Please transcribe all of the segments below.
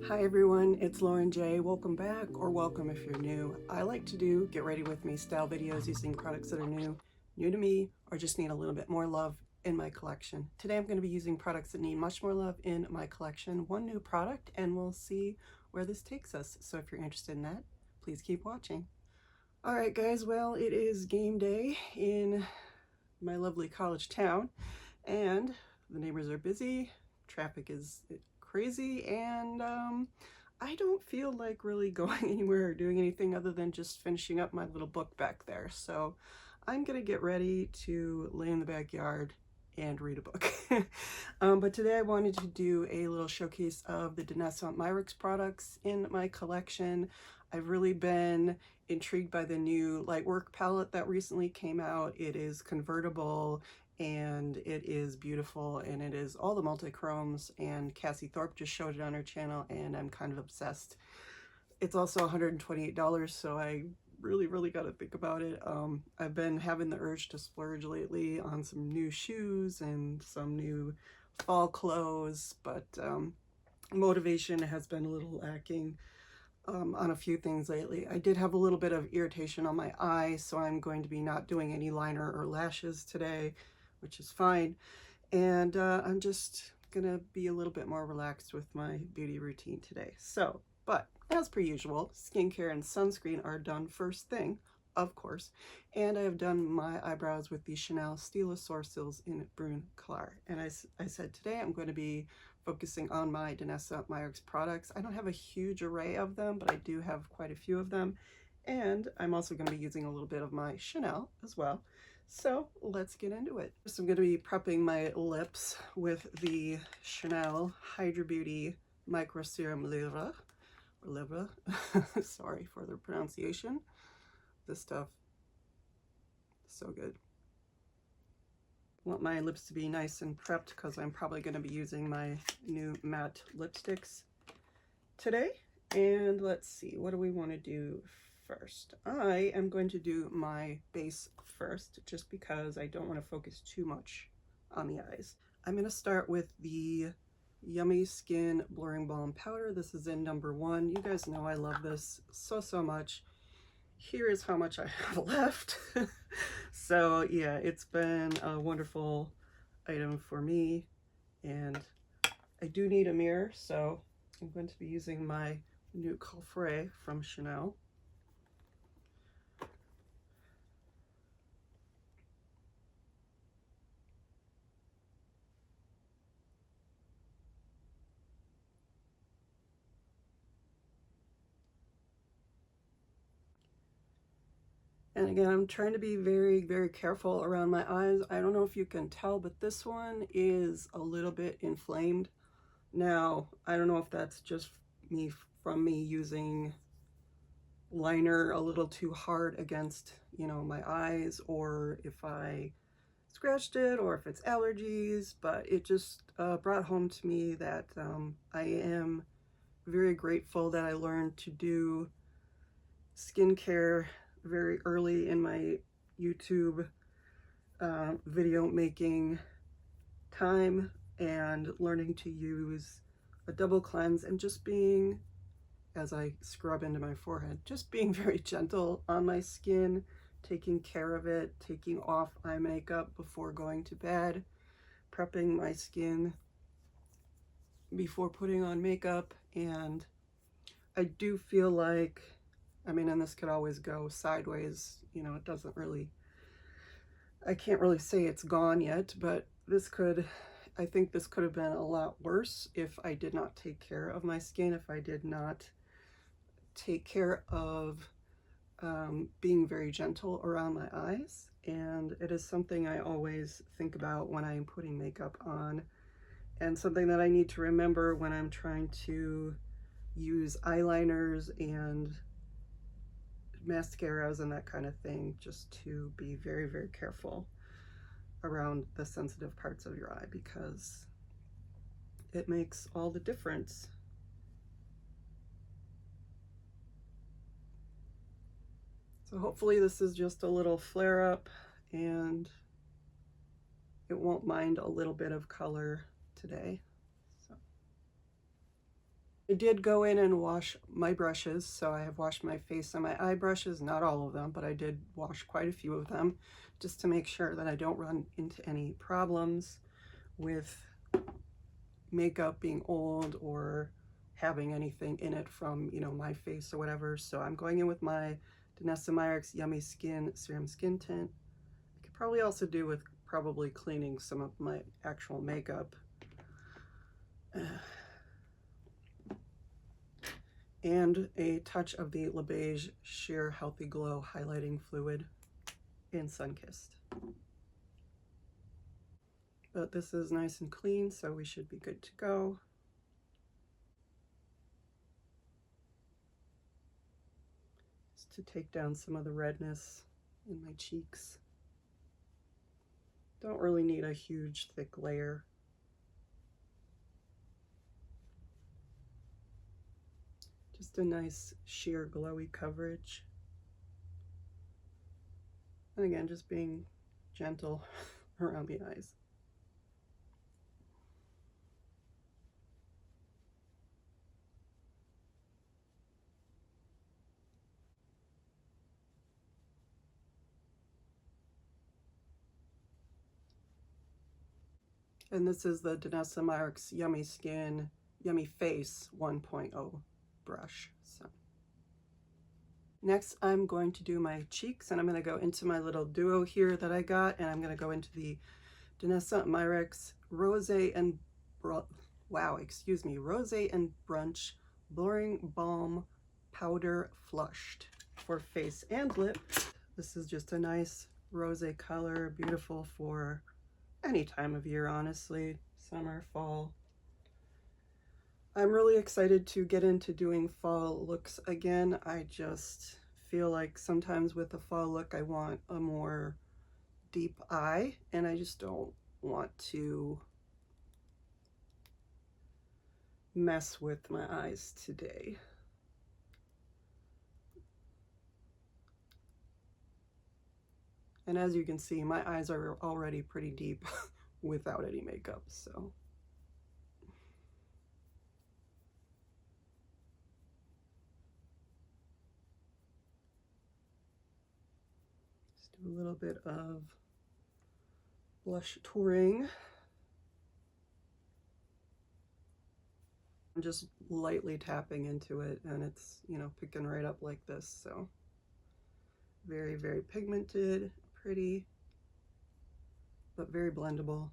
Hi everyone, it's Lauren J. Welcome back, or welcome if you're new. I like to do get ready with me style videos using products that are new to me, or just need a little bit more love in my collection. Today I'm going to be using products that need much more love in my collection. One new product, and we'll see where this takes us. So if you're interested in that, please keep watching. Alright guys, well it is game day in my lovely college town, and the neighbors are busy, traffic is crazy, and I don't feel like really going anywhere or doing anything other than just finishing up my little book back there. So I'm gonna get ready to lay in the backyard and read a book. But today I wanted to do a little showcase of the Danessa Myricks products in my collection. I've really been intrigued by the new Lightwork palette that recently came out. It is convertible and it is beautiful, and it is all the multi-chromes, and Cassie Thorpe just showed it on her channel and I'm kind of obsessed. It's also $128, so I really got to think about it. I've been having the urge to splurge lately on some new shoes and some new fall clothes, but motivation has been a little lacking on a few things lately. I did have a little bit of irritation on my eye, so I'm going to be not doing any liner or lashes today, which is fine. And I'm just gonna be a little bit more relaxed with my beauty routine today. So, but as per usual, skincare and sunscreen are done first thing, of course. And I have done my eyebrows with the Chanel Stylo Sourcils in Brun Clair. And I said today I'm going to be focusing on my Danessa Myricks products. I don't have a huge array of them, but I do have quite a few of them. And I'm also going to be using a little bit of my Chanel as well. So let's get into it. First, I'm going to be prepping my lips with the Chanel Hydra Beauty Micro Serum Livre. Sorry for the pronunciation. This stuff, so good. I want my lips to be nice and prepped because I'm probably going to be using my new matte lipsticks today. And let's see, what do we want to do first? I am going to do my base first, just because I don't want to focus too much on the eyes. I'm going to start with the Yummy Skin Blurring Balm Powder. This is in number 1. You guys know I love this so much. Here is how much I have left. So yeah, it's been a wonderful item for me, and I do need a mirror, so I'm going to be using my new Coffret from Chanel. And again, I'm trying to be very careful around my eyes. I don't know if you can tell, but this one is a little bit inflamed. Now, I don't know if that's just me using liner a little too hard against, you know, my eyes, or if I scratched it, or if it's allergies, but it just brought home to me that I am very grateful that I learned to do skincare very early in my YouTube video making time, and learning to use a double cleanse, and just being, as I scrub into my forehead, just being very gentle on my skin, taking care of it, taking off eye makeup before going to bed, prepping my skin before putting on makeup. And I do feel like, I mean, and this could always go sideways, you know, it doesn't really, I can't really say it's gone yet, but this could, I think this could have been a lot worse if I did not take care of my skin, if I did not take care of being very gentle around my eyes. And it is something I always think about when I'm putting makeup on, and something that I need to remember when I'm trying to use eyeliners and mascaras and that kind of thing, just to be very careful around the sensitive parts of your eye, because it makes all the difference. So hopefully this is just a little flare up and it won't mind a little bit of color today. So I did go in and wash my brushes, so I have washed my face and my eye brushes, not all of them, but I did wash quite a few of them just to make sure that I don't run into any problems with makeup being old or having anything in it from, you know, my face or whatever. So I'm going in with my Danessa Myricks Yummy Skin Serum Skin Tint. I could probably also do with probably cleaning some of my actual makeup. And a touch of the Beiges Sheer Healthy Glow Highlighting Fluid in Sunkissed. But this is nice and clean, so we should be good to go. Just to take down some of the redness in my cheeks. Don't really need a huge thick layer. Just a nice sheer glowy coverage. And again, just being gentle around the eyes. And this is the Danessa Myricks Yummy Skin, Yummy Face 1.0 brush. So next I'm going to do my cheeks, and I'm going to go into my little duo here that I got, and I'm going to go into the Danessa Myricks Rosé and Rosé and Brunch Blurring Balm Powder Flushed for face and lip. This is just a nice rosé color, beautiful for any time of year, honestly, summer, fall. I'm really excited to get into doing fall looks again. I just feel like sometimes with the fall look, I want a more deep eye, and I just don't want to mess with my eyes today. And as you can see, my eyes are already pretty deep without any makeup, so. Just do a little bit of blush touring. I'm just lightly tapping into it, and it's, you know, picking right up like this, so. Very, very pigmented, pretty, but very blendable.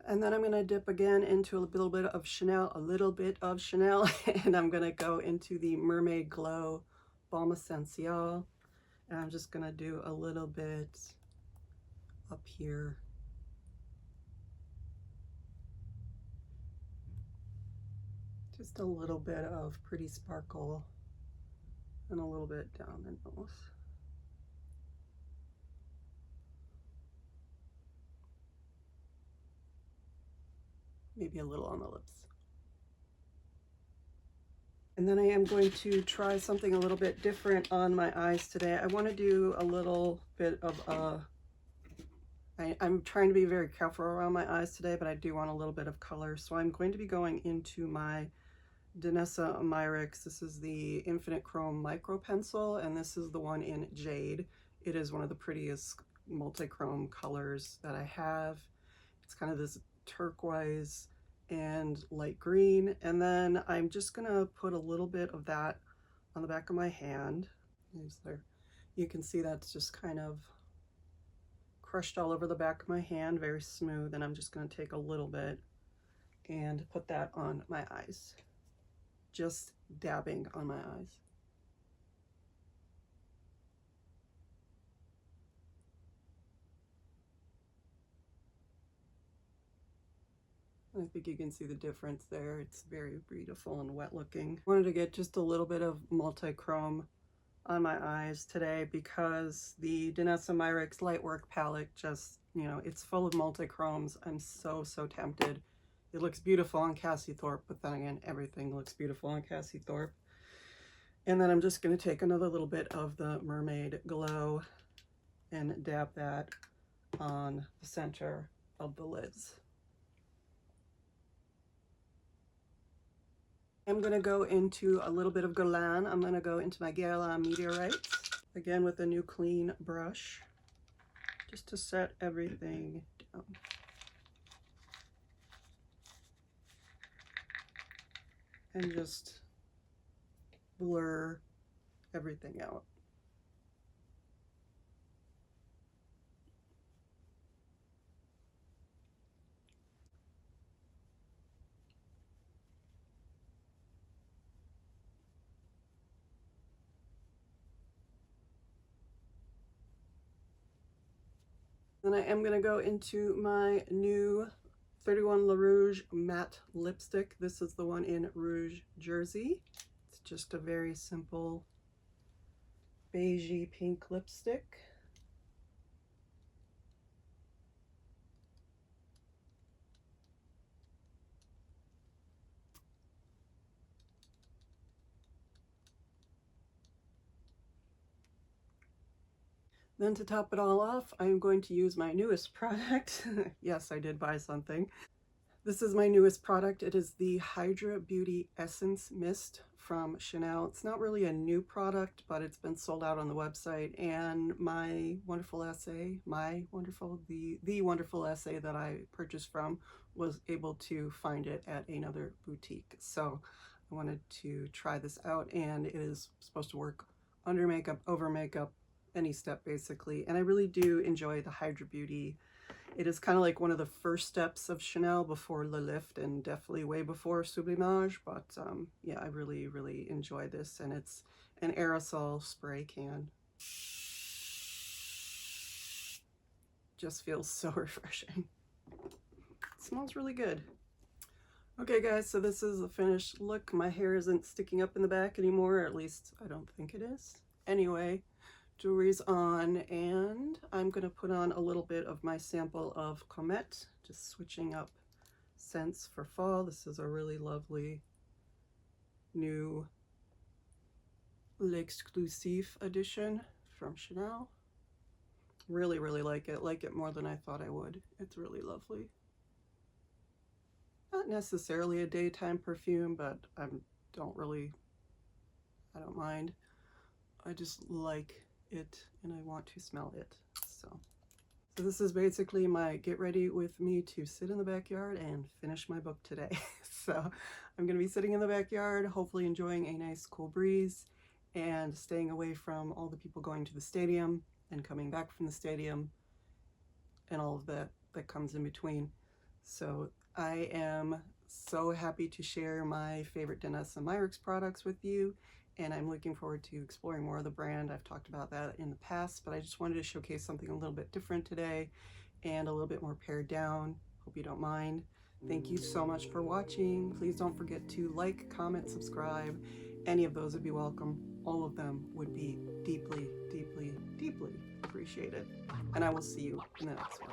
And then I'm going to dip again into a little bit of Chanel, and I'm going to go into the Mermaid Glow Balm Essentiel, and I'm just going to do a little bit up here. Just a little bit of pretty sparkle and a little bit down the nose. Maybe a little on the lips. And then I am going to try something a little bit different on my eyes today. I want to do a little bit of I'm trying to be very careful around my eyes today, but I do want a little bit of color. So I'm going to be going into my Danessa Myricks. This is the Infinite Chrome Micro Pencil, and this is the one in Jade. It is one of the prettiest multi-chrome colors that I have. It's kind of this turquoise and light green, and then I'm just gonna put a little bit of that on the back of my hand. You can see that's just kind of crushed all over the back of my hand, very smooth, and I'm just going to take a little bit and put that on my eyes, just dabbing on my eyes. I think you can see the difference there. It's very beautiful and wet looking. I wanted to get just a little bit of multi-chrome on my eyes today because the Danessa Myricks Lightwork palette just, you know, it's full of multi-chromes. I'm so tempted. It looks beautiful on Cassie Thorpe, but then again, everything looks beautiful on Cassie Thorpe. And then I'm just going to take another little bit of the Mermaid Glow and dab that on the center of the lids. I'm going to go into a little bit of Guerlain. I'm going to go into my Guerlain Meteorites, again with a new clean brush, just to set everything down. And just blur everything out. Then I am going to go into my new 31 Le Rouge matte lipstick. This is the one in Rouge Jersey. It's just a very simple beigey pink lipstick. Then to top it all off, I am going to use my newest product. Yes, I did buy something. This is my newest product. It is the Hydra Beauty Essence Mist from Chanel. It's not really a new product, but it's been sold out on the website, and the wonderful essay that I purchased from was able to find it at another boutique. So I wanted to try this out, and it is supposed to work under makeup, over makeup, any step basically. And I really do enjoy the Hydra Beauty. It is kind of like one of the first steps of Chanel before Le Lift, and definitely way before Sublimage, but yeah, I really, really enjoy this, and it's an aerosol spray can. Just feels so refreshing. It smells really good. Okay guys, so this is the finished look. My hair isn't sticking up in the back anymore, or at least I don't think it is. Anyway, jewelry's on, and I'm going to put on a little bit of my sample of Comet, just switching up scents for fall. This is a really lovely new L'Exclusif edition from Chanel. Really, really like it more than I thought I would. It's really lovely. Not necessarily a daytime perfume, but I don't mind. I just like it, and I want to smell it. So this is basically my get ready with me to sit in the backyard and finish my book today. So I'm going to be sitting in the backyard, hopefully enjoying a nice cool breeze and staying away from all the people going to the stadium and coming back from the stadium and all of that comes in between. So I am so happy to share my favorite Danessa Myricks products with you, and I'm looking forward to exploring more of the brand. I've talked about that in the past, but I just wanted to showcase something a little bit different today and a little bit more pared down. Hope you don't mind. Thank you so much for watching. Please don't forget to like, comment, subscribe. Any of those would be welcome. All of them would be deeply, deeply, deeply appreciated. And I will see you in the next one.